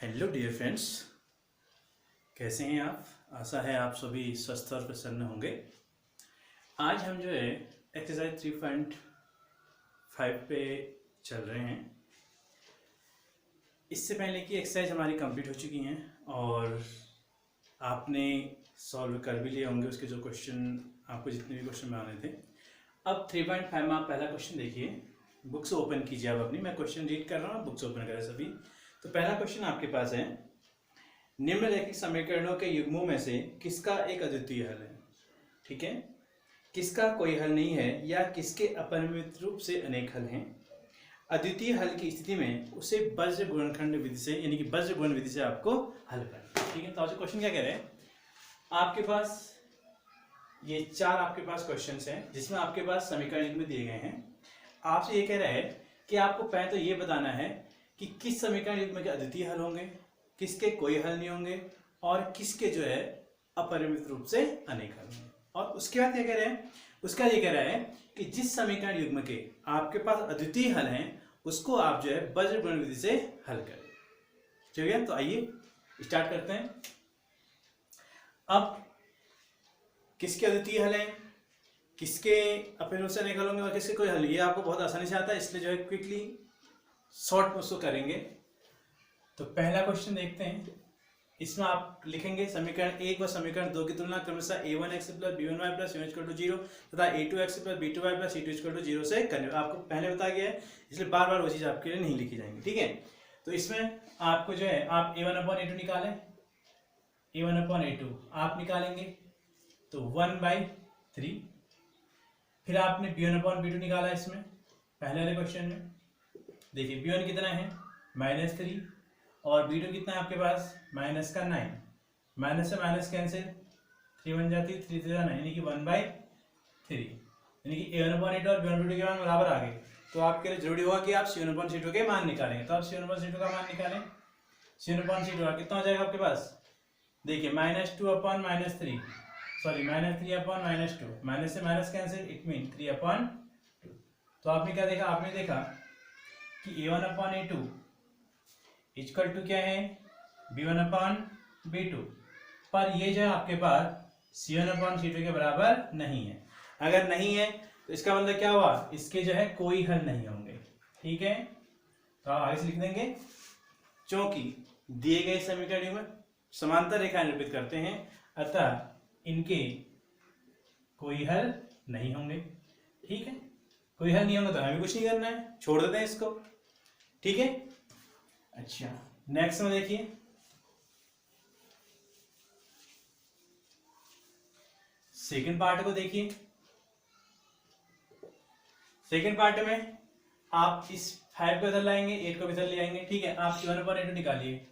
Hello dear friends, कैसे हैं आप। आशा है आप सभी स्वस्थ और प्रसन्न होंगे। आज हम जो है एक्सरसाइज 3.5 पे चल रहे हैं। इससे पहले की एक्सरसाइज हमारी कंप्लीट हो चुकी हैं और आपने सॉल्व कर भी लिए होंगे उसके जो क्वेश्चन, आपको जितने भी क्वेश्चन बनाने थे। अब 3.5 में आप पहला क्वेश्चन देखिए, बुक्स ओपन कीजिए आप अपनी। मैं क्वेश्चन रीड कर रहा हूँ, बुक्स ओपन करें सभी। तो पहला क्वेश्चन आपके पास है, निम्नलिखित समीकरणों के युग्मों में से किसका एक अद्वितीय हल है। ठीक है, किसका कोई हल नहीं है या किसके अपरिमित रूप से अनेक हल हैं। अद्वितीय हल की स्थिति में उसे वज्र गुणनखंड विधि से यानी कि वज्र गुणन विधि से आपको हल करना है। ठीक है, तो आपसे क्वेश्चन क्या कह रहे हैं, आपके पास ये चार आपके पास क्वेश्चंस हैं जिसमें आपके पास समीकरण इनमें दिए गए हैं। आपसे ये कह रहा है कि आपको पहले तो ये बताना है कि किस समीकरण युग्म के अद्वितीय हल होंगे, किसके कोई हल नहीं होंगे और किसके जो है अपरिमित रूप से अनेक हल होंगे। और उसके बाद क्या कह रहे हैं, उसका ये कह रहा है कि जिस समीकरण युग्म के आपके पास अद्वितीय हल हैं उसको आप जो है वज्र गुणन विधि से हल करें। ठीक है, तो आइए स्टार्ट करते हैं। अब किसके अद्वितीय हल हैं, किसके अपरिमित रूप से अनेक हल होंगे और किसके कोई हल नहीं, ये आपको बहुत आसानी से आता है, इसलिए जो है क्विकली शॉर्ट में उसको करेंगे। तो पहला क्वेश्चन देखते हैं। इसमें आप लिखेंगे समीकरण 1 व समीकरण 2 की तुलना क्रमशः a1x plus b1y plus c1 0 तथा a2x plus b2y plus c2 0 से करने। आपको पहले बताया गया है इसलिए बार बार वो चीज़ आपके लिए नहीं लिखी जाएंगी। ठीक है, तो इसमें आपको जो है आप a1/a2 निकालें, a1/a2 आप निकालेंगे तो 1/3। फिर आपने b1/b2 निकाला इसमें पहले वाले क्वेश्चन में। देखिए b1 कितना है -3 और b2 कितना है आपके पास -9। माइनस से माइनस कैंसिल, 3 बन जाती है, 3 3 9 यानी कि 1/3 यानी कि a1/a2 और b1/b2 के मान बराबर आ गए। तो आपके लिए जरूरी होगा कि आप c1/c2 के मान निकालेंगे। तो आप c1/c2 का मान निकालें। c1/c2 कितना हो जाएगा आपके पास, देखिए -2/-3 सॉरी -3/-2 माइनस से माइनस कैंसिल, इट मीन 3/2। तो आपने क्या देखा, आपने देखा कि a1/a2 इक्वल टू क्या है b1/b2, पर ये जो है आपके पास c1/c2 के बराबर नहीं है। अगर नहीं है तो इसका मतलब क्या हुआ, इसके जो है कोई हल नहीं होंगे। ठीक है, तो आप आगे से लिख देंगे, क्योंकि दिए गए समीकरण में समांतर रेखा निरूपित करते हैं अतः इनके कोई हल नहीं होंगे। ठीक है, कोई हल नहीं होगा तो हमें कुछ नहीं करना है, छोड़ देते हैं इसको। ठीक है, अच्छा नेक्स्ट में देखिए, सेकंड पार्ट को देखिए। सेकंड पार्ट में आप इस 5 को इधर लाएंगे, 8 को इधर ले आएंगे। ठीक है, आप a1/a2 निकालिए।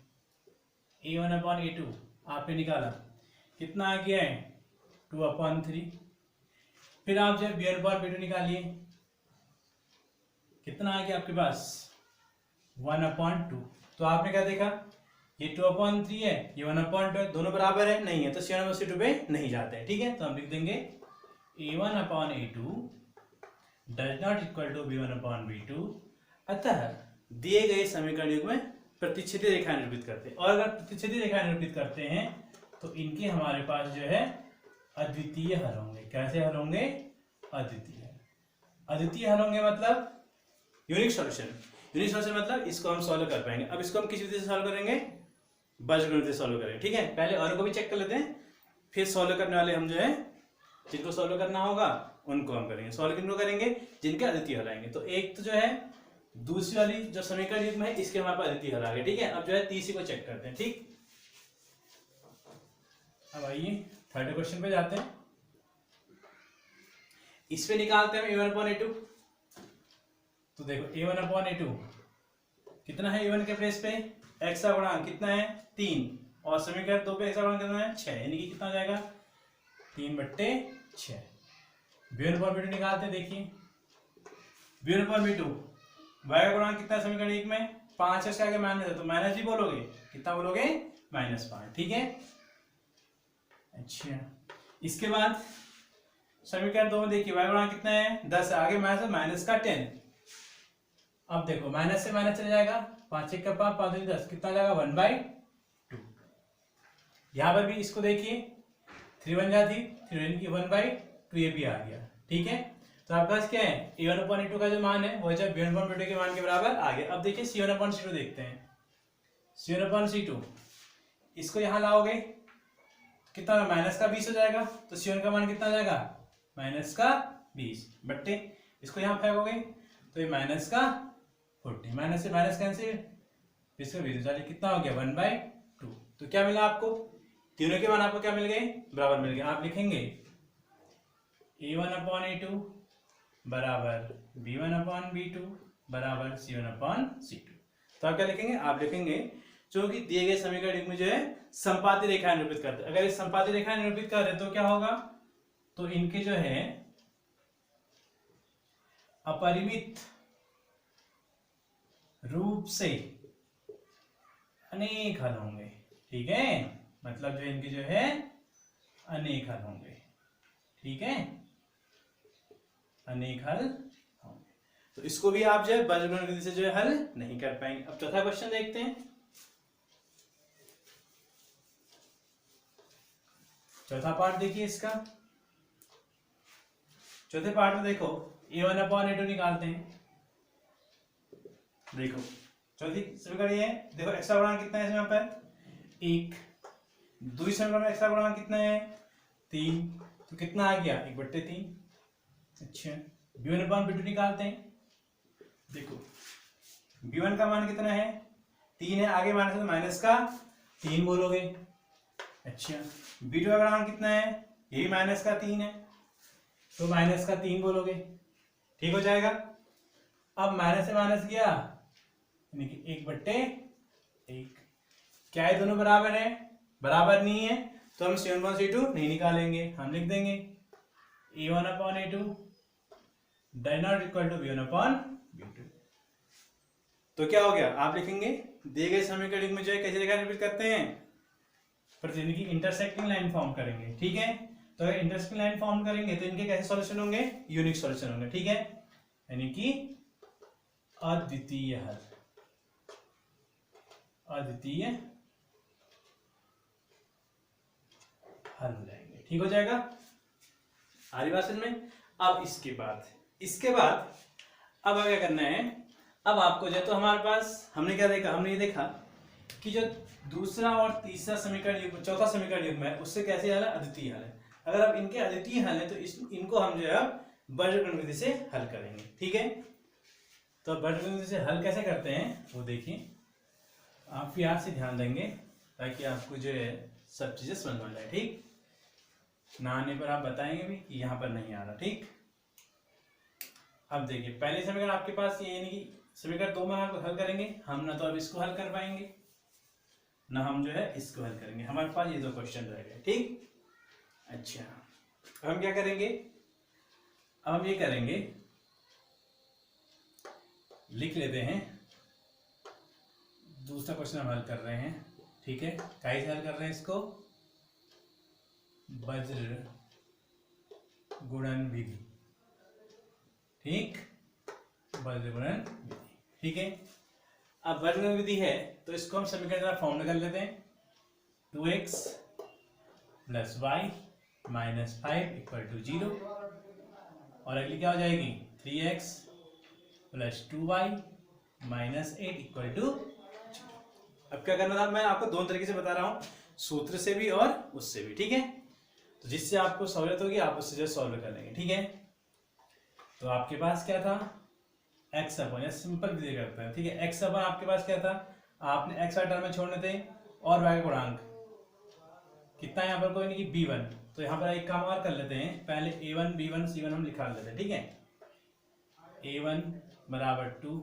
a1/a2 आपने निकाला, कितना आ गया है 2/3। फिर आप जो है b1/b2 निकालिए, कितना आ गया आपके पास 1/2। तो आपने क्या देखा, ये 2/3 है, ये 1/2 है, दोनों बराबर है, नहीं है तो c1/c2 पे नहीं जाते हैं। ठीक है, तो हम लिख देंगे a1/a2 does not equal to b1/b2, अतः दिए गए समीकरण युग्म में प्रतिच्छेदी रेखा निरूपित करते हैं। और अगर प्रतिच्छेदी रेखा निरूपित करते हैं तो इनके हमारे पास जो है अद्वितीय हल होंगे। कैसे हल होंगे, अद्वितीय। अद्वितीय हल होंगे मतलब यूनिक सॉल्यूशन। यूनिक सॉल्यूशन मतलब इसको हम सॉल्व कर पाएंगे। अब इसको हम किस विधि से सॉल्व करेंगे, वज्र गुणन विधि से सॉल्व करेंगे। ठीक है, पहले और को भी चेक कर लेते हैं, फिर सॉल्व करने वाले हम जो है जिनको सॉल्व करना होगा उनको हम करेंगे। सॉल्व किनको करेंगे, जिनके अद्वितीय हल आएंगे। तो एक तो जो है दूसरी वाली जो समीकरण युग्म है इसके हमारे पास अद्वितीय हल आ गए। ठीक है, अब जो है तीसरी को चेक करते हैं। ठीक, अब आइए थर्ड क्वेश्चन पे जाते हैं। इस पे निकालते हैं a1/a2। तो देखो a1/a2 कितना है, a1 के प्लेस पे x का गुणांक कितना है 3 और समीकरण 2 पे x का गुणांक कितना है 6, यानी कि कितना हो जाएगा 3/6। b1/b2 निकालते हैं। देखिए b1/b2 y का गुणांक कितना है समीकरण 1 में 5 है, आगे माइनस है तो माइनस भी बोलोगे, कितना बोलोगे -5। ठीक है, अच्छा इसके बाद समीकरण 2 में देखिए y गुणांक कितना है 10 है, आगे माइनस का 10 अब देखो माइनस से माइनस चला जाएगा, 5 1 का 5, 5 2 10, कितना जाएगा 1/2। यहाँ पर भी इसको देखिए 3 1 जा 3, 3 1/2, ये भी आ गया। ठीक है, तो आपके पास क्या है a1/a2 का जो मान है वो जब b1/b2 के मान के बराबर आ गया। अब देखिए c1/c2 देखते हैं। c1/c2 इसको यहाँ लाओगे कितना माइनस का 20 हो जाएगा, तो c1 का मान कितना जाएगा माइनस का 20 बट्टे इसको यहाँ फेंकोगे तो ये माइनस का 40, माइनस से माइनस कैंसिल, इसका 20 चलिए कितना हो गया 1/2। तो क्या मिला आपको, तीनों के मान आपको क्या मिल गए बराबर मिल गए। आप लिखेंगे a1/a2 बराबर b1/b2 बराबर c1/c2। तो आप क्या लिखेंगे, आप लिखेंगे क्योंकि दिए गए समीकरण में जो है संपाती रेखाएं निरूपित करते हैं। अगर इस संपाती रेखाएं निरूपित कर रहे तो क्या होगा, तो इनके जो है अपरिमित रूप से अनेक हल होंगे। ठीक है, मतलब जो इनके जो है अनेक हल होंगे। ठीक है, अनेक हल होंगे, तो इसको भी आप जो है बीजगणित विधि से जो है हल नहीं कर पाएंगे। अब चौथा क्वेश्चन देखते हैं। चौथा पार्ट देखिए इसका। चौथे पार्ट में देखो a1/a2 निकालते हैं। देखो चौथी समीकरण ये है, देखो x का गुणांक कितना है यहाँ पर 1, दूसरी समीकरण में x का गुणांक कितना है 3, तो कितना आ गया 1/3। अच्छा, b1/b2 निकालते हैं। देखो b1 का मान कितना है 3 है, आगे माइनस है तो माइनस का 3 बोलोगे। अच्छा, b2 का गुणांक कितना है, ये भी माइनस का 3 है, तो माइनस का 3 बोलोगे। ठीक हो जाएगा। अब माइनस से माइनस गया यानी कि 1/1। क्या है दोनों बराबर है, बराबर नहीं है तो हम c1/c2 नहीं निकालेंगे, हम लिख देंगे a1/a2 does not equal to b1/b2। तो क्या हो गया, आप लिखेंगे दिए गए समीकरण में जो है कैसे रेखा निरूपित करते हैं, प्रतिदिन की इंटरसेक्टिंग लाइन फॉर्म करेंगे। ठीक है, तो अगर इंटरसेक्टिंग लाइन फॉर्म करेंगे तो इनके कैसे सॉल्यूशन होंगे, यूनिक सॉल्यूशन होंगे। ठीक है, यानी कि अद्वितीय हल, अद्वितीय हल हो जाएंगे। ठीक हो जाएगा, आ रही बात समझ में। अब इसके बाद अब क्या करना है, अब आपको जो तो हमारे पास हमने क्या देखा, हमने ये देखा कि जो दूसरा और तीसरा समीकरण युग्म, चौथा समीकरण युग्म है उससे कैसे हल है, अद्वितीय हल है। अगर अब इनके अद्वितीय हल है तो इनको हम जो है बीजगणित विधि से हल करेंगे। ठीक है, तो बीजगणित विधि से हल कैसे करते हैं वो देखिए, आप याद से ध्यान देंगे ताकि आपको जो है सब चीजें समझ में जाए। ठीक, ना आने पर आप बताएंगे भी कि यहाँ पर नहीं आ रहा। ठीक, अब देखिए पहले समीकरण आपके पास ये यानी कि समीकरण 2 में आप हल करेंगे, हम ना तो अब इसको हल कर पाएंगे ना हम जो है इसको हल करेंगे, हमारे पास ये 2 क्वेश्चन रह गए। ठीक, अच्छा अब हम क्या करेंगे, अब हम ये करेंगे, लिख लेते हैं दूसरा क्वेश्चन हम हल कर रहे हैं। ठीक है, कैसे हल कर रहे हैं इसको, वज्र गुणन विधि। ठीक, वज्र गुणन विधि। ठीक है, अब वज्र गुणन विधि है तो इसको हम समीकरण फॉर्म में कर लेते हैं, 2x + y - 5 = 0, और अगली क्या हो जाएगी 3x + 2y - 8 = 0। अब क्या करना था, मैं आपको दोनों तरीके से बता रहा हूँ, सूत्र से भी और उससे भी। ठीक है, तो जिससे आपको सहूलियत होगी आप उससे जो सॉल्व कर लेंगे। ठीक है, तो आपके पास क्या था x अपन, या सिंपल विधि करते हैं। ठीक है, x अपन आपके पास क्या था, आपने x का टर्म में छोड़ने थे और y का गुणांक कितना है यहाँ पर कोई नहीं कि b1, तो यहाँ पर एक काम और कर लेते हैं, पहले a1 b1 c1 हम लिखा लेते हैं। ठीक है, a1 बराबर 2,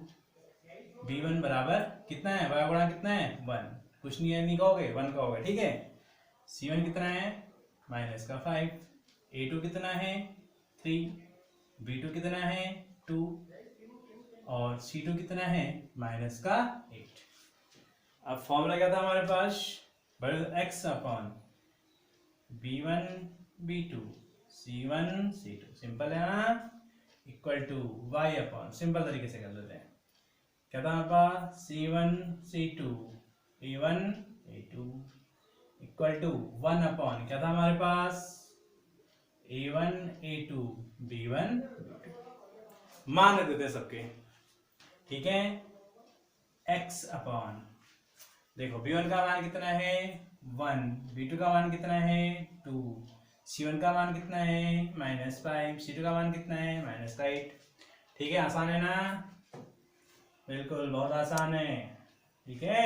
b1 बराबर कितना है, y का गुणांक कितना है 1, कुछ नहीं है, नहीं कहोगे 1 कहोगे। ठीक है, c1 कितना है -5, a2 कितना है 3, b2 कितना है 2 और c2 कितना है -8। अब फॉर्मूला क्या था हमारे पास, x upon b1 b2 c1 c2, simple है ना, equal to y upon, simple तरीके से कर लेते हैं, क्या था हमारे पास C1 C2 A1 A2 equal to 1 upon क्या था हमारे पास A1 A2 B1 B2 मान रख देते सबके, ठीक है। x अपॉन देखो B1 का मान कितना है 1, B2 का मान कितना है 2, C1 का मान कितना है -5, C2 का मान कितना है -8। ठीक है, आसान है ना, बिल्कुल बहुत आसान है, ठीक है।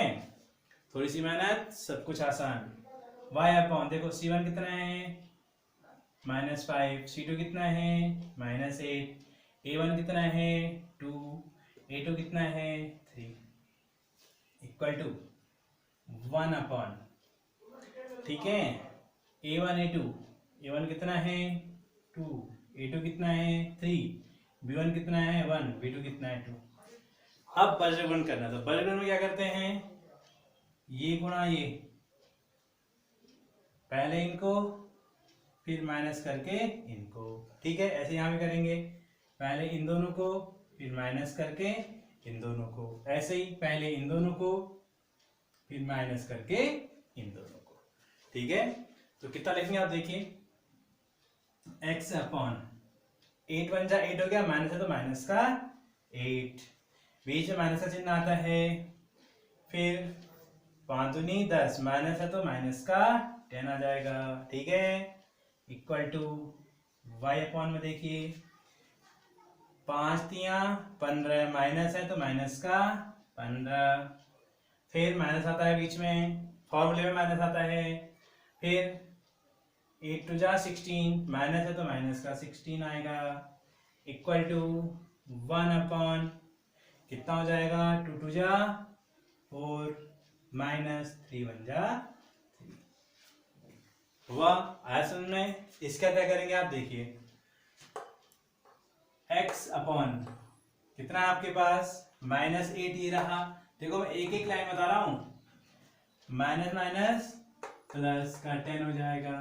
थोड़ी सी मेहनत सब कुछ आसान। y अपॉन देखो C1 कितना है -5, C2 कितना है -8, A1 कितना है 2, A2 कितना है 3 इक्वल टू 1 अपॉन, ठीक है, A1 A2, A1 कितना है 2, A2 कितना है 3, B1 कितना है 1, B2 कितना है 2। अब बज्रगुण करना, तो बज्रगुण में क्या करते हैं, ये गुणा ये, पहले इनको फिर माइनस करके इनको, ठीक है। ऐसे यहाँ भी करेंगे, पहले इन दोनों को फिर माइनस करके इन दोनों को, ऐसे ही पहले इन दोनों को फिर माइनस करके इन दोनों को, ठीक है। तो कितना लिखेंगे आप देखिए, x अपॉन 8 1 जा 8 हो गया, माइनस है तो माइनस का 8, बीच में माइनस का चिन्ह आता है, फिर 5 दूनी 10, माइनस है तो माइनस का 10 आ जाएगा, ठीक है। इक्वल टू y अपॉन में देखिए 5 तियां 15, माइनस है तो माइनस का 15, फिर माइनस आता है बीच में, फॉर्मूले में माइनस आता है, फिर 8 2 जा 16, माइनस है तो माइनस का 16 आएगा, इक्वल टू 1 अपॉन कितना हो जाएगा 2 2 जा 4, माइनस 3 1 जा 3। हुआ, आया समझ में। इसका क्या करेंगे आप देखिए, x अपॉन कितना है आपके पास -8 ये रहा, देखो मैं एक एक लाइन बता रहा हूं, माइनस माइनस प्लस का 10 हो जाएगा,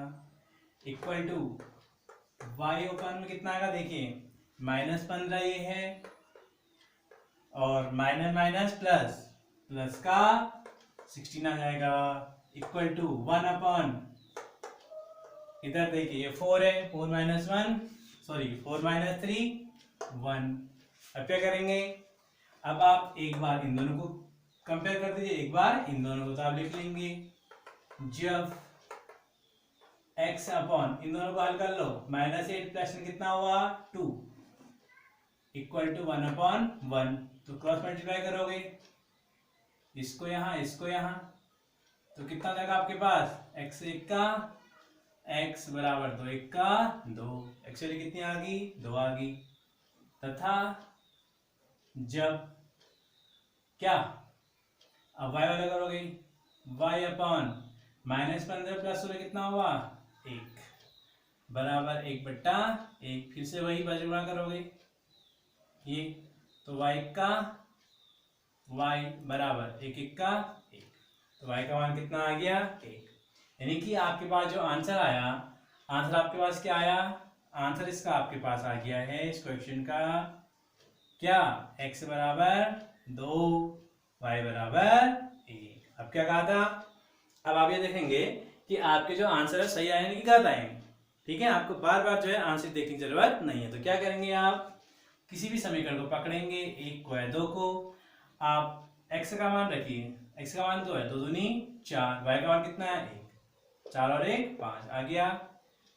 इक्वल टू y ओपन में कितना आएगा देखिए -15 ये है, और माइनस माइनस प्लस प्लस का 16 आ जाएगा, इक्वल टू 1 अपॉन इधर देखिए ये 4 है, 4 माइनस 1 सॉरी 4 माइनस 3 1। अब क्या करेंगे, अब आप एक बार इन दोनों को कंपेयर कर दीजिए, एक बार इन दोनों को तो आप लिख लेंगे, जब x अपॉन इन दोनों को हल कर लो, -8 प्लस कितना हुआ 2 इक्वल टू 1 अपॉन 1, तो क्रॉस मल्टीप्लाई करोगे इसको यहाँ तो कितना जाएगा आपके पास x 1 का x बराबर 2 1 का 2, एक्चुअली कितनी आ गई 2 आ गई, तथा जब क्या अब y वाला करोगे y अपॉन -15 प्लस 16 कितना हुआ 1 बराबर 1/1, फिर से वही गुणा करोगे ये, तो y का y बराबर 1 1 का 1, तो y का मान कितना आ गया 1। यानी कि आपके पास जो आंसर आया, आंसर आपके पास क्या आया, आंसर इसका आपके पास आ गया है इस क्वेश्चन का क्या, x बराबर 2 y बराबर 1। अब क्या कहा था, अब आप ये देखेंगे कि आपके जो आंसर है सही आए कि गलत आए, ठीक है। आपको बार बार जो है आंसर देखने की जरूरत नहीं है। तो क्या करेंगे, आप किसी भी समीकरण को पकड़ेंगे, 1 को या 2 को, आप x का मान रखिए, x का मान 2 है, 2 दूनी 4, y का मान कितना है 1, 4 और 1 5 आ गया,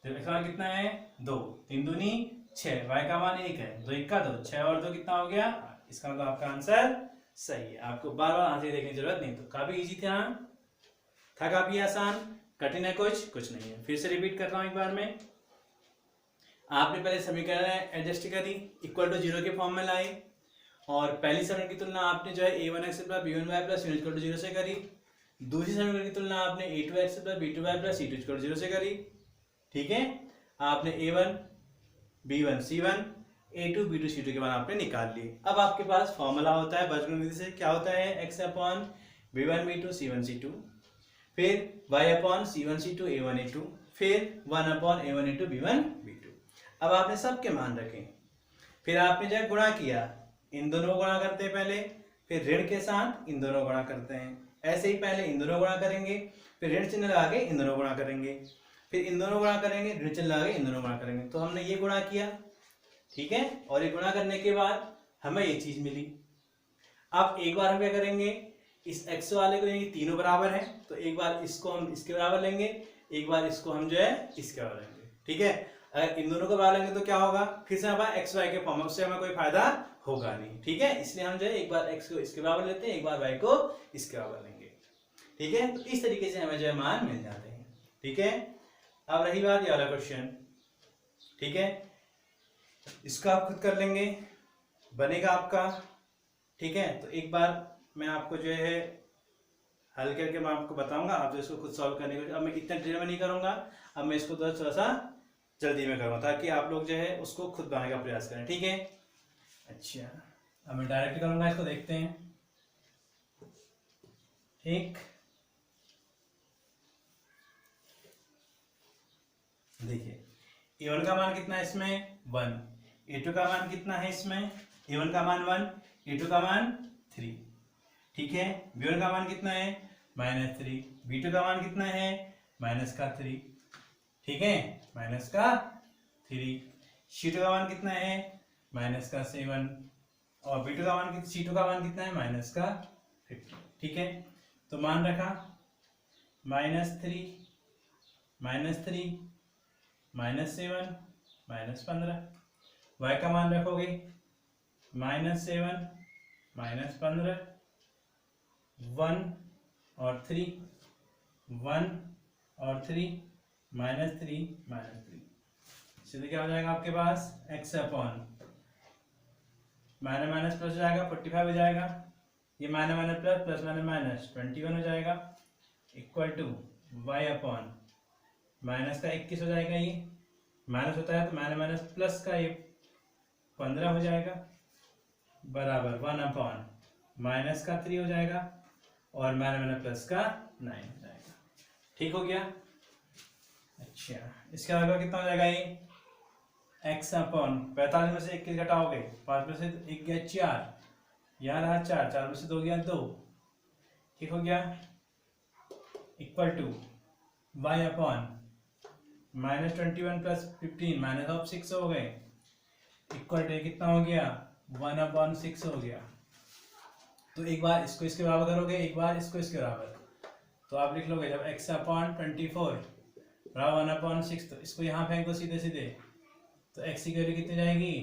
तो x का मान कितना है 2, 3 दूनी 6, y का मान 1 है, 2 1 का 2, 6 और 2 कितना हो गया 8। इसका मतलब आपका आंसर सही है, आपको बार बार आंसर देखने की जरूरत नहीं। तो काफी इजी था काफी आसान, कठिन है कुछ नहीं है। फिर से रिपीट कर रहा हूं एक बार में, आपने पहले समीकरण एडजस्ट करी, इक्वल टू 0 के फॉर्म में लाई, और पहली समीकरण की तुलना आपने जो है a1x plus b1y plus c2 equal to 0 से करी, दूसरी समीकरण की तुलना आपने a2x plus b2y plus c2 equal to 0 से करी, ठीक है। आपने a1 b1 c1 a2 b2 c2 के मान आपने निकाल लिए। अब आपके पास फॉर्मूला होता है बीजगणित विधि से, क्या होता है x upon b1 b2 c1 c2, फिर y upon c1 c2 a1 a2, फिर 1 upon a1 a2 b1 b2। अब आपने सबके मान रखे, फिर आपने जो गुणा किया, इन दोनों को गुणा करते हैं पहले, फिर ऋण के साथ इन दोनों गुणा करते हैं। ऐसे ही पहले इन दोनों गुणा करेंगे, फिर ऋण चिन्ह लगा के इन दोनों गुणा करेंगे, फिर इन दोनों गुणा करेंगे, ऋण चिन्ह लगा के इन दोनों गुणा करेंगे। तो हमने ये गुणा किया, ठीक है, और ये गुणा करने के बाद हमें ये चीज मिली। अब एक बार हम क्या करेंगे, इस x वाले को लेंगे, तीनों बराबर हैं, तो एक बार इसको हम इसके बराबर लेंगे, एक बार इसको हम जो है इसके बराबर लेंगे, ठीक है। अगर इन दोनों को बराबर लेंगे तो क्या होगा, फिर से हमारा x y के फॉर्म, उससे हमें कोई फायदा होगा नहीं, ठीक है। इसलिए हम जो है एक बार x को इसके बराबर लेते हैं, एक बार y को इसके बराबर लेंगे, ठीक है। तो इस तरीके से हमें जो है मान मिल जाते हैं, ठीक है। अब रही बात ये वाला क्वेश्चन, ठीक है, इसका आप खुद कर लेंगे, बनेगा आपका, ठीक है। तो एक बार मैं आपको जो है हल करके मैं आपको बताऊंगा, आप जो इसको खुद सॉल्व करने को, अब मैं इतना डिटेल में नहीं करूंगा, अब मैं इसको थोड़ा सा जल्दी में करूंगा ताकि आप लोग जो है उसको खुद बनाने का प्रयास करें, ठीक है। अच्छा, अब मैं डायरेक्ट करूंगा, इसको देखते हैं, ठीक। देखिए a1 का मान कितना है इसमें 1, a2 का मान कितना है इसमें, a1 का मान 1, a2 का मान 3, ठीक है। b1 का मान कितना है -3, b2 का मान कितना है -3, ठीक है, -3, c2 का मान कितना है -7, और b2 का मान c2 का मान कितना है -50, ठीक है। तो मान रखा -3, -3, -7, -15, y का मान रखोगे -7, -15, 1 और 3, 1 और 3, -3, -3, सीधे क्या हो जाएगा आपके पास x अपॉन माइनस प्लस हो जाएगा 45 हो जाएगा, ये माइनस प्लस प्लस माइनस 21 हो जाएगा, equal to y upon minus का 21 हो जाएगा, ये माइनस होता है तो माइनस प्लस का ये 15 हो जाएगा, बराबर 1 अपॉन माइनस का 3 हो जाएगा, और माइनस प्लस का 9 हो जाएगा, ठीक हो गया। अच्छा, इसके आगे कितना हो जाएगा, ये x अपॉन 45 में से 21 घटाओगे, 5 में से 1 गया 4, यहाँ रहा 4, 4 में से 2 गया 2, ठीक हो गया, equal to y upon -21 plus 15 -6 हो गए, इक्वल टू कितना हो गया 1/6 हो गया। तो एक बार इसको इसके बराबर करोगे, एक बार इसको इसके बराबर, तो आप लिख लोगे जब x अपॉन 24 बराबर 1/6, तो इसको यहाँ फेंक दो सीधे सीधे, तो x की वैल्यू कितनी जाएगी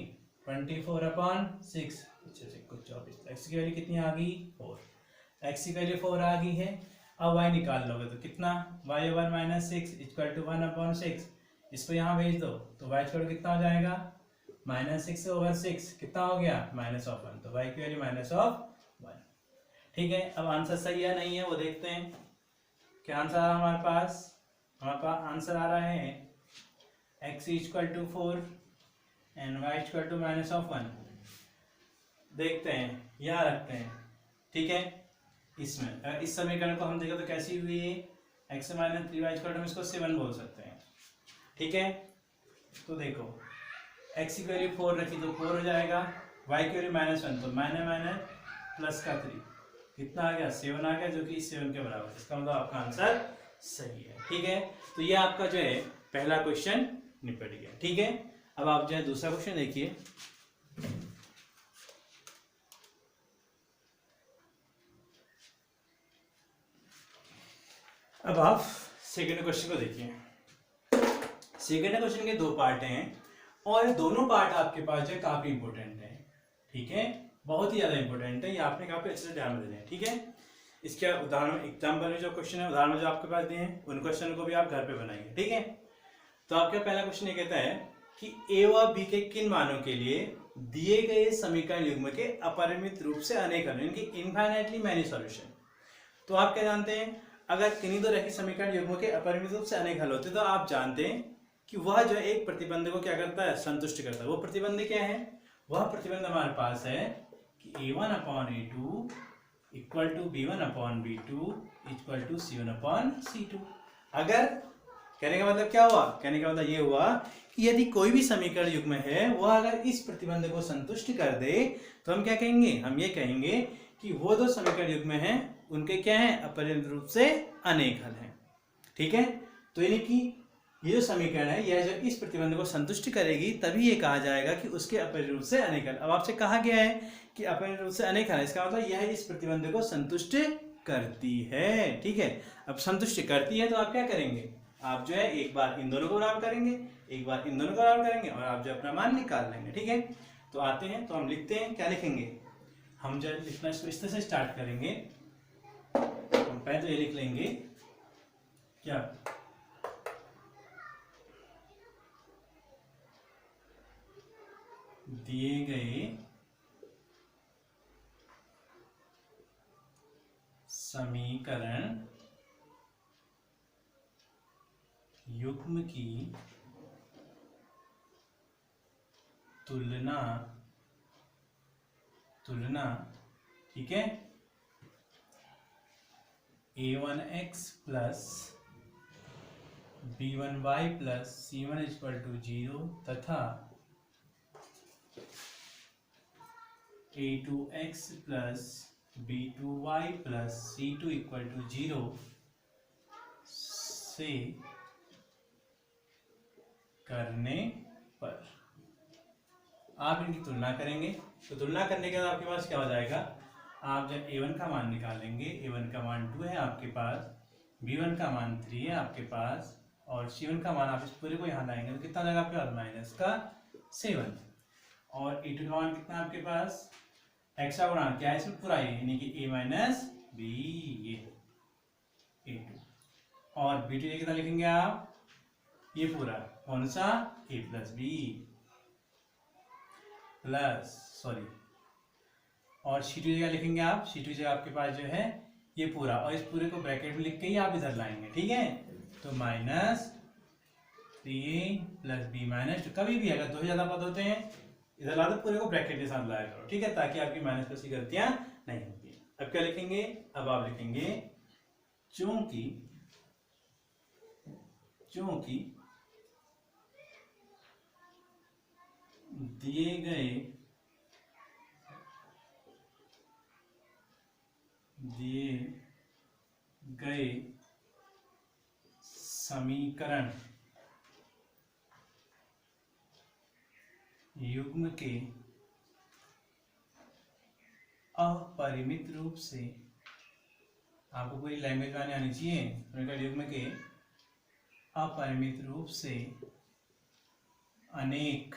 24/6, कुछ 24, x की वैल्यू कितनी आ गई 4, x की वैल्यू 4 आ गई है। अब y निकाल लोगे तो कितना y/-6 इक्वल टू 1/6, इसको यहाँ भेज दो तो y स्क्वायर कितना हो जाएगा -6/6, कितना हो गया -1, तो y की वैल्यू -1, ठीक है। अब आंसर सही है नहीं है वो देखते हैं, क्या आंसर आ रहा है हमारे पास आंसर आ रहा है x equal to 4 and y equal to -1, देखते हैं यहाँ रखते हैं, ठीक है। इसमें इस समीकरण को हम देखें तो कैसी हुई है, x -3y इक्वल टू, इसको 7 बोल सकते हैं, ठीक है। तो देखो x की वैल्यू 4 रखी तो 4 हो जाएगा, y की वैल्यू -1 तो माइनस प्लस का 3, कितना आ गया 7 आ गया, जो कि 7 के बराबर, इसका मतलब आपका आंसर सही है, ठीक है। तो ये आपका जो है पहला क्वेश्चन निपट गया, ठीक है। अब आप जो है दूसरा क्वेश्चन देखिए, अब आप सेकेंड क्वेश्चन को देखिए। सेकेंड क्वेश्चन के 2 पार्ट हैं और दोनों पार्ट आपके पास जो है काफी इंपॉर्टेंट है, ठीक है, बहुत ही ज्यादा इंपॉर्टेंट है, ये आपने काफी अच्छे से ध्यान में देना है, ठीक है। इसके उदाहरण एग्जाम्पल में जो क्वेश्चन है, उदाहरण में जो आपके पास दिए हैं उन क्वेश्चन को भी आप घर पे बनाएंगे, ठीक है। तो आपका पहला क्वेश्चन ये कहता है कि a व b के किन मानों के लिए दिए गए समीकरण युग्म के अपरिमित रूप से अनेक हल, इनकी इनफाइनाइटली मैनी सॉल्यूशन। तो आप क्या जानते हैं, अगर किन्हीं दो रैखिक समीकरण युग्मों के अपरिमित रूप से अनेक हल होते तो आप जानते हैं कि वह जो एक प्रतिबंध को क्या करता है, संतुष्ट करता है। वो प्रतिबंध क्या है, वह प्रतिबंध हमारे पास है कि a1/a2 equal to b1/b2 equal to c1/c2। अगर कहने का मतलब क्या हुआ, कहने का मतलब ये हुआ कि यदि कोई भी समीकरण युग्म है वह अगर इस प्रतिबंध को संतुष्ट कर दे तो हम क्या कहेंगे, हम ये कहेंगे कि वो दो समीकरण युग्म हैं उनके क्या है, अपरिमित रूप से अनेक हल हैं। ठीक है, तो यानी कि ये जो समीकरण है यह जब इस प्रतिबंध को संतुष्ट करेगी तभी ये कहा जाएगा कि उसके अपरिमित रूप से अनेक हल। अब आपसे कहा गया है कि अपरिमित रूप से अनेक हल, इसका मतलब यह इस प्रतिबंध को संतुष्ट करती है। ठीक है, अब संतुष्ट करती है तो आप क्या करेंगे, आप जो है एक बार इन दोनों को बराबर करेंगे, एक बार इन दोनों को बराबर करेंगे और आप जो अपना मान निकाल लेंगे। ठीक है, तो आते हैं, तो हम लिखते हैं, क्या लिखेंगे, हम जब लिखना इसको इस तरह से स्टार्ट करेंगे, हम पहले तो ये लिख लेंगे क्या, दिए गए समीकरण युग्म की तुलना, ठीक है, a1x plus b1y plus c1 equal to 0 तथा a2x plus b2y plus c2 equal to 0 से करने पर आप इनकी तुलना करेंगे। तो तुलना करने के बाद आपके पास क्या हो जाएगा, आप जब a1 का मान निकालेंगे, a1 का मान 2 है आपके पास, b1 का मान 3 है आपके पास और c1 का मान आप इस पूरे को यहाँ लाएंगे तो कितना जाएगा आपके पास, माइनस का 7, और a2 का मान कितना आपके पास, x का गुणा क्या है इसमें पूरा है, यानी कि a माइनस b, ये a2, और b2 कितना लिखेंगे आप, ये पूरा कौन सा, a plus B plus, sorry, और C2 जगह लिखेंगे आप, C2 जगह आपके पास जो है ये पूरा, और इस पूरे को ब्रैकेट में लिख के ही आप इधर लाएंगे। ठीक है, तो minus 3a plus B minus, कभी भी अगर दो से ज्यादा पद होते हैं इधर ला दो, पूरे को ब्रैकेट के साथ लाया करो। ठीक है, ताकि आपकी माइनस प्लस की गलतियां नहीं होती। अब क्या लिखेंगे, अब आप लिखेंगे चूंकि दिए गए समीकरण युग्म के अपरिमित रूप से, आपको कोई लैंग्वेज बनानी आनी चाहिए, समीकरण युग्म के अपरिमित रूप से अनेक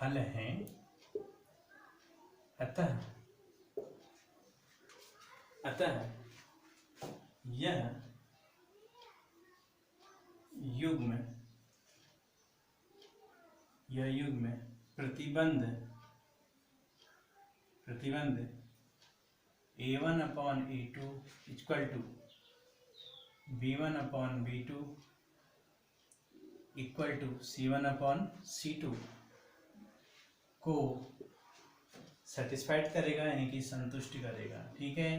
हल हैं, अतः यह युग्म प्रतिबंध a1 upon a2 equal to b1 upon b2 equal to c1 upon c2 को सेटिस्फाइड करेगा, यानी कि संतुष्ट करेगा। ठीक है,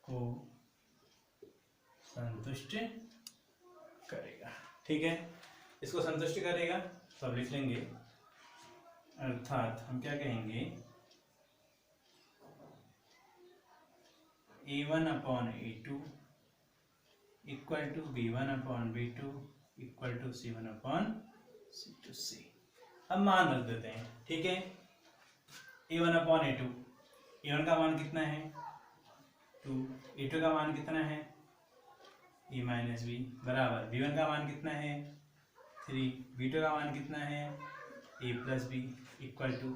को संतुष्ट करेगा। ठीक है, इसको संतुष्ट करेगा तो अब लिख लेंगे, अर्थात हम क्या कहेंगे, a1 upon a2 equal to b1 upon b2 equal to c1 upon c2 से। अब मान रख देते हैं। ठीक है, a1 अपॉन a2, a1 का मान कितना है 2, a2 का मान कितना है a माइनस बी बराबर b1 का मान कितना है 3, b2 का मान कितना है a plus B equal to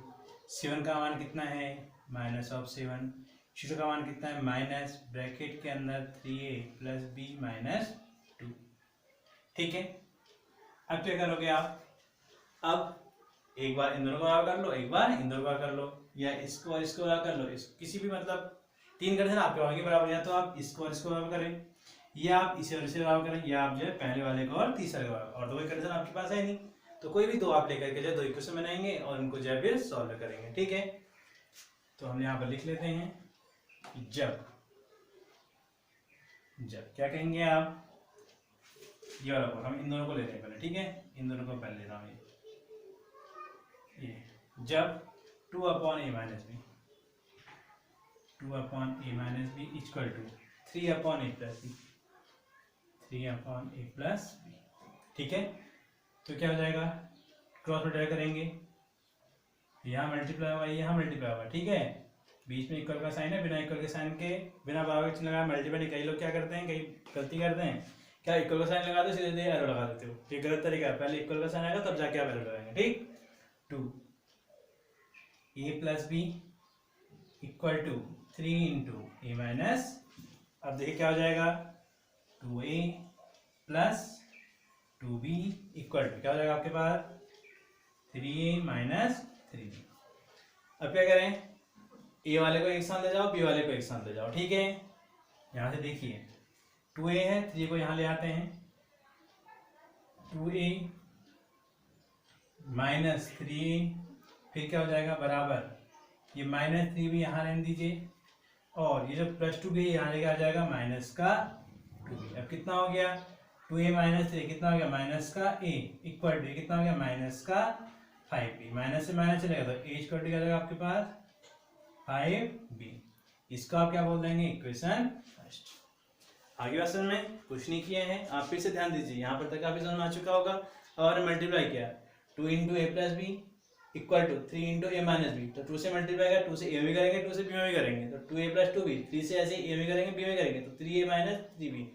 c1 का मान कितना है माइनस ऑफ 7, c2 का मान कितना है माइनस ब्रैकेट के अंदर 3a प्लस बी माइनस 2। ठीक है, अब क्या करोगे आप, अब एक बार इन दोनों को बराबर कर लो, एक बार इन दोनों को बराबर कर लो, या इसको और इसको बराबर कर लो, इस किसी भी मतलब 3 कंडीशन आपके होंगे बराबर, या तो आप इसको और इसको बराबर करें, या आप इसे और इसे बराबर करें, या आप जो है पहले वाले को और तीसरे को बराबर, और दो कंडीशन आपके पास है नहीं तो कोई भी दो आप लेकर के जो दो इक्वेशन बनाएंगे और उनको जो है फिर सॉल्व करेंगे। ठीक है, तो हम यहाँ पर लिख लेते हैं, जब क्या कहेंगे आप, ये वाला कोड हम इन दोनों को ले रहे हैं पहले, ठीक है, इन दोनों को पहले ले रहा हूँ ये जब 2/a-b 2/a-b equal to 3/a+b 3/a+b, ठीक है। तो क्या हो जाएगा, क्रॉस मल्टीप्लाई करेंगे, यहाँ मल्टीप्लाई होगा, यहाँ मल्टीप्लाई होगा, ठीक है, बीच में इक्वल का साइन है, बिना इक्वल के साइन के, बिना बराबर के चिन्ह लगाया मल्टीप्लाई नहीं। कई लोग क्या करते हैं, कई गलती करते हैं, क्या इक्वल का साइन लगा दो सीधे सीधे एरो लगा देते हो, ये गलत तरीका है। पहले इक्वल का साइन आएगा तब जाके आप एरो लगाएंगे, ठीक। 2a+b इक्वल टू 3 × a-, अब देखिए क्या हो जाएगा, 2a + 2b इक्वल टू क्या हो जाएगा आपके पास, 3a - 3b। अब क्या करें, ए वाले को एक साथ ले जाओ, बी वाले को एक साथ ले जाओ, ठीक है। यहां से देखिए 2a है, 3 को यहां ले आते हैं, 2a - 3a, फिर क्या हो जाएगा बराबर, ये -3 भी यहाँ रहने दीजिए, और ये जो +2b यहाँ लेके आ जाएगा -2b। अब कितना हो गया, 2a - 3 कितना हो गया, -a इक्वल टू कितना हो गया, -5b। माइनस से माइनस चलेगा तो a इक्वल टू क्या जाएगा आपके पास, 5b। इसको आप क्या बोल देंगे, इक्वेशन फर्स्ट। आगे बात समझ में, कुछ नहीं किए हैं, आप फिर से ध्यान दीजिए, यहाँ पर तक काफी समझ में आ चुका होगा। और मल्टीप्लाई किया 2 × a+b इक्वल टू 3 × a-b, तो 2 से मल्टीप्लाई कर, 2 से a में करेंगे, 2 से b में भी करेंगे, तो 2a + 2b, 3 से ऐसे a में करेंगे, b में करेंगे, तो 3a - 3b।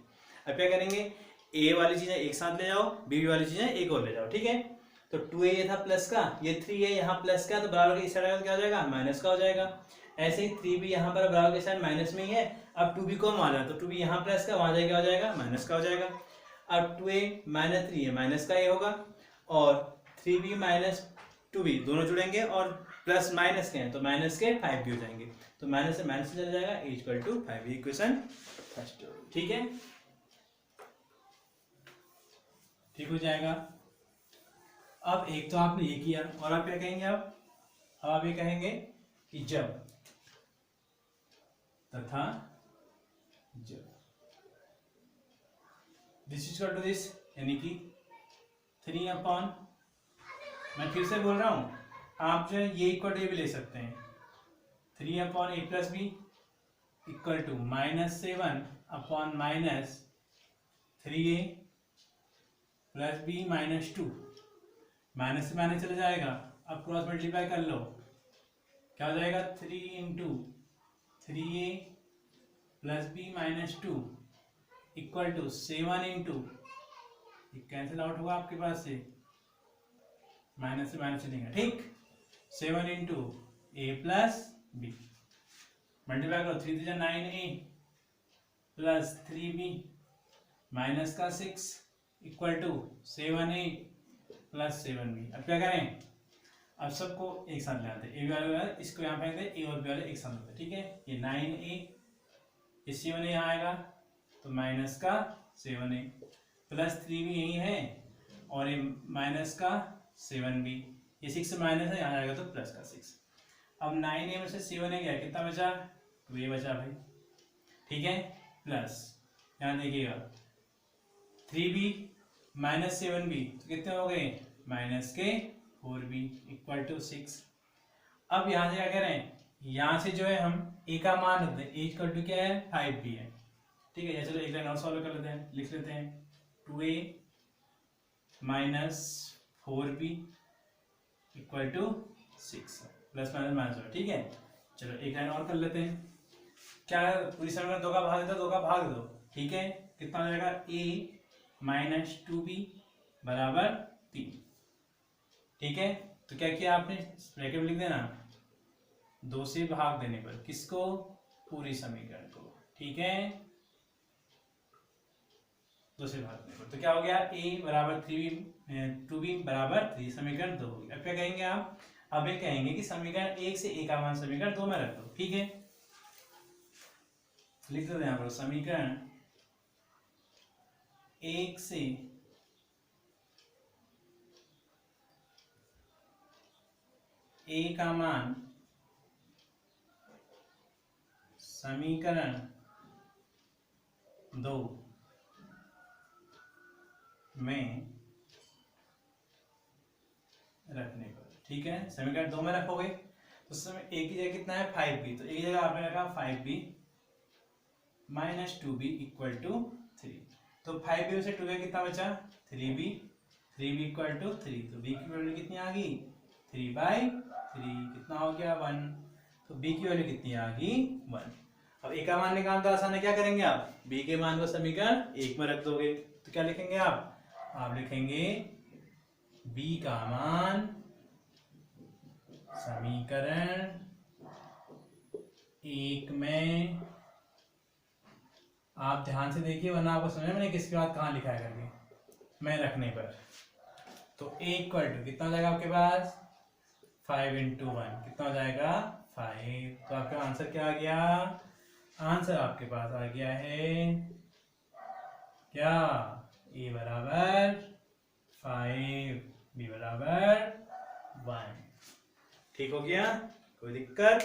अब क्या करेंगे, a वाली चीजें एक साथ ले जाओ, b वाली चीजें एक और ले जाओ, ठीक है। तो 2a ये था प्लस का, ये 3 है यहाँ प्लस का, तो बराबर के इस साइड का क्या हो जाएगा, माइनस का हो जाएगा। ऐसे ही 3b यहाँ पर बराबर के साइड माइनस में ही है, अब 2b को हम आ जाए, तो 2b यहाँ प्लस का, वहां जाए क्या हो जाएगा, माइनस का हो जाएगा। अब 2a - 3 है, माइनस का ये होगा, और 3b - 2b दोनों जुड़ेंगे, और प्लस माइनस के हैं तो माइनस के 5 भी हो जाएंगे, तो माइनस से माइनस चला जाएगा, a equal to 5। Equation first, ठीक है, ठीक हो जाएगा। अब एक तो आपने ये किया, और आप क्या कहेंगे, अब आप ये कहेंगे कि जब तथा जब this is equal to this, यानी कि 3/, मैं फिर से बोल रहा हूं, आप जो है ये इक्वल टू ये भी ले सकते हैं, 3/a+b equal to -7/-3a + b - 2, minus से माइनस चला जाएगा, अब क्रॉस मल्टीप्लाई कर लो, क्या हो जाएगा, 3 × 3a + b - 2 इक्वल टू 7 × ये कैंसिल आउट होगा आपके पास से, माइनस से माइनस चलेगा, ठीक, 7 × a + b मल्टीप्लाई करो, 3 × 3 = 9a + 3b माइनस का 6 इक्वल टू 7a + 7b। अब क्या करें, अब सबको एक साथ ले आते हैं, ए वाले इसको यहाँ फेंक दे, ए और बी वाले एक साथ होते हैं, ठीक है। ये 9a, ये 7a यहाँ आएगा, तो माइनस का 7a + 3b यही है, और ये माइनस का 7b, ये 6 से माइनस है, यहाँ आएगा तो प्लस का 6। अब 9a में से 7a गया, कितना बचा, 2a बचा भाई, ठीक है, प्लस यहाँ देखिएगा 3b - 7b, तो कितने हो गए, माइनस के 4b इक्वल टू 6। अब यहाँ से क्या करें, यहाँ से जो है हम a का मान रखते हैं, a इक्वल टू क्या है, 5b है, ठीक है। चलो एक लाइन और सॉल्व कर लेते हैं, लिख लेते हैं 2a - 4b equal to 6, plus minus minus हो, ठीक है। चलो एक लाइन और कर लेते हैं, क्या है, पूरी समीकरण 2 का भाग देता, 2 का भाग दो, ठीक है, कितना हो जाएगा, a - 2b बराबर 3, ठीक है। तो क्या किया आपने, ब्रैकेट में लिख देना, 2 से भाग देने पर, किसको, पूरी समीकरण को, ठीक है, 2 से भाग देने पर, तो क्या हो गया, a बराबर 2b बराबर 3, समीकरण 2 होगी। अब क्या कहेंगे आप, अब ये कहेंगे कि समीकरण 1 से a का मान समीकरण 2 में रख दो, ठीक है। लिख देते हैं यहाँ पर, समीकरण 1 से a का मान समीकरण 2 में रखने पर, ठीक है। समीकरण 2 में रखोगे तो उस समय ए की जगह कितना है 5b, तो ए की जगह आपने रखा 5b minus 2b equal to 3, तो 5b में से 2b कितना बचा 3b, 3b इक्वल टू 3, तो b की वैल्यू कितनी आ गई 3/3, कितना हो गया 1, तो b की वैल्यू कितनी आ गई 1। अब a का मान निकालना तो आसान है, क्या करेंगे आप b के मान को समीकरण 1 में रख दोगे, तो क्या लिखेंगे आप लिखेंगे b का मान समीकरण 1 में, आप ध्यान से देखिए वरना आपको समझ में नहीं किसके बाद कहाँ लिखा है करके, मैं रखने पर, तो a इक्वल टू कितना हो जाएगा आपके पास 5 × 1 कितना हो जाएगा 5, तो आपका आंसर क्या आ गया, आंसर आपके पास आ गया है क्या, a बराबर 5, b बराबर 1। ठीक हो गया, कोई दिक्कत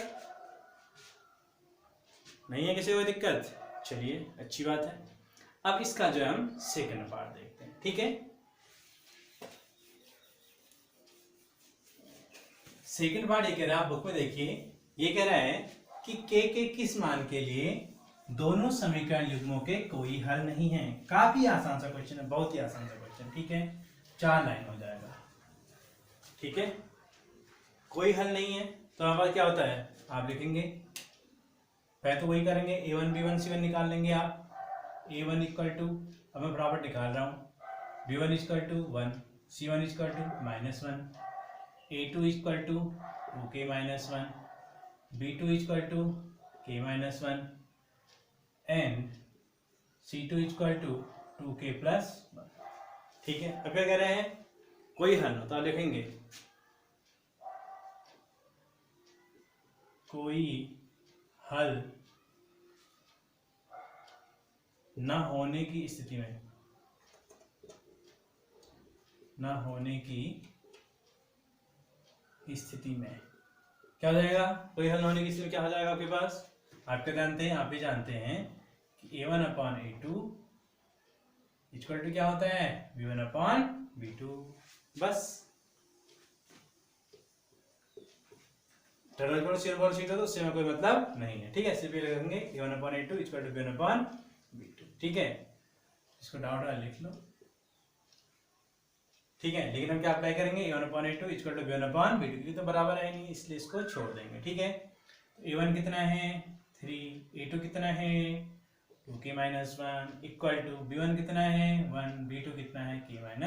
नहीं है, किसी कोई दिक्कत, चलिए अच्छी बात है। अब इसका जो है हम सेकंड पार्ट देखते हैं, ठीक है। सेकंड पार्ट ये कह रहा है, आप बुक में देखिए, ये कह रहा है कि के किस मान के लिए दोनों समीकरण युग्मों के कोई हल नहीं है। काफी आसान सा क्वेश्चन है, बहुत ही आसान सा क्वेश्चन, ठीक है, 4 लाइन हो जाएगा, ठीक है। कोई हल नहीं है तो हमारे पास क्या होता है, आप लिखेंगे पहले तो वही करेंगे, a1 b1 c1 निकाल लेंगे आप, a1 इक्वल टू, अब मैं बराबर निकाल रहा हूँ, b1 equal to 1, c1 equal to -1, a2 equal to 2k - 1, b2 equal to k - 1 and c2 equal to 2k + 1, ठीक है। अब क्या कह रहे हैं, कोई हल हो तो आप लिखेंगे कोई हल न होने की स्थिति में, न होने की स्थिति में क्या हो जाएगा, कोई हल न होने की स्थिति में क्या हो जाएगा आपके पास, आप भी जानते हैं कि a1/a2 इक्वल टू क्या होता है b1/b2, बस तो उससे में कोई मतलब नहीं है, ठीक है। सिर्फ ये लिखेंगे a1/a2 इक्वल टू b1/b2, ठीक है। इसको डाउट लिख लो, ठीक है। लेकिन हम क्या अप्लाई करेंगे, a1/a2 इक्वल टू b1/b2, क्योंकि तो बराबर है नहीं इसलिए इसको छोड़ देंगे, ठीक है। a1 कितना है 3, a2 कितना है 2k - 1 इक्वल टू b1 कितना है 1, b2 कितना है k - 1।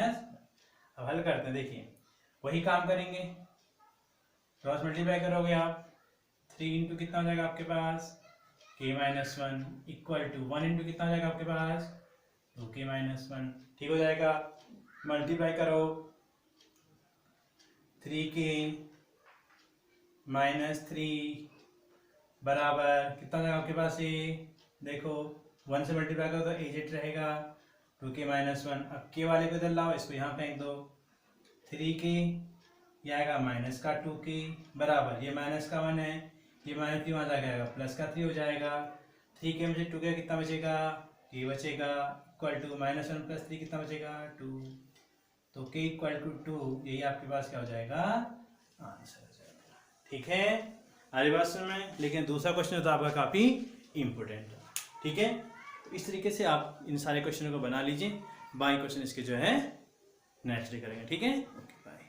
अब हल करते हैं, देखिए वही काम करेंगे, क्रॉस मल्टीप्लाई करोगे आप, 3 × कितना हो जाएगा आपके पास k - 1 इक्वल टू 1 × कितना हो जाएगा आपके पास 2k - 1, ठीक हो जाएगा। मल्टीप्लाई करो 3k - 3 बराबर कितना हो जाएगा आपके पास, ये देखो 1 से मल्टीप्लाई करो तो एजेट रहेगा 2k - 1, अब k वाले को इधर लाओ, इसको यहाँ फेंक दो, 3k ये आएगा -2k बराबर, ये -1 है, ये -3 वहाँ जाएगा +3 हो जाएगा, 3k में से 2k कितना बचेगा, k बचेगा इक्वल टू -1 + 3 कितना बचेगा 2, तो k इक्वल टू 2, यही आपके पास क्या हो जाएगा आंसर हो जाएगा, ठीक है। आगे बात सुन में, लेकिन दूसरा क्वेश्चन तो आपका काफ़ी इम्पोर्टेंट है, ठीक है। तो इस तरीके से आप इन सारे क्वेश्चनों को बना लीजिए, बाकी क्वेश्चन इसके जो है नेक्स्ट डे करेंगे, ठीक है। Okay bye.